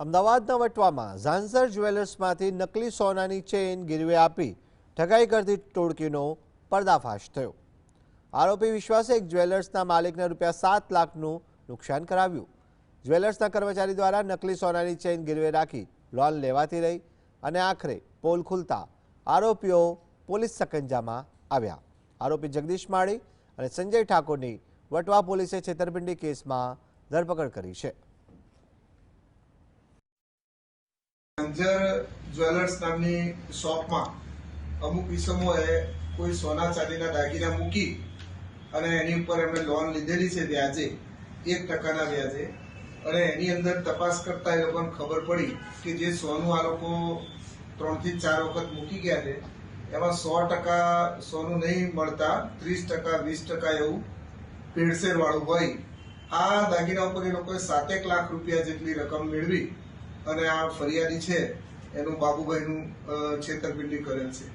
અમદાવાદના વટવામાં ઝાંઝર જ્વેલર્સમાંથી નકલી સોનાની ચેઇન ગીરવે આપી ઠગાઈ કરતી ટોળકીનો પર્દાફાશ થયો। આરોપી વિશ્વાસે એક જ્વેલર્સના માલિકને ₹7 લાખનું નુકસાન કરાવ્યું। જ્વેલર્સના કર્મચારી દ્વારા નકલી સોનાની ચેઇન ગીરવે રાખી લોન લેવાતી રહી અને આખરે પોલ ખુલતા આરોપીઓ પોલીસ સકંજામાં આવ્યા। આરોપી જગદીશ માળી અને સંજય ઠાકોરની વટવા પોલીસે છેતરપિંડી કેસમાં ધરપકડ કરી છે। ઝાંઝર જ્વેલર્સ નામની શોપમાં અમુક ઇસમોએ કોઈ સોના ચાંદીના દાગીના મૂકી અને એની ઉપર એમણે લોન લીધેલી છે વ્યાજે 1% વ્યાજે, અને એની અંદર તપાસ કરતા એ લોકોને ખબર પડી કે જે સોનું આ લોકો 3 થી 4 વખત મૂકી ગયા છે એમાં 100% સોનું નહીં મળતા 30%, 20% એવું ભેળસેળ વાળું હોય। આ દાગીના ઉપર એ લોકોએ 7 લાખ રૂપિયા જેટલી રકમ મેળવી અને આ ફરિયાદી છે એનું બાબુભાઈનું છેતરપિંડી કરેલ છે।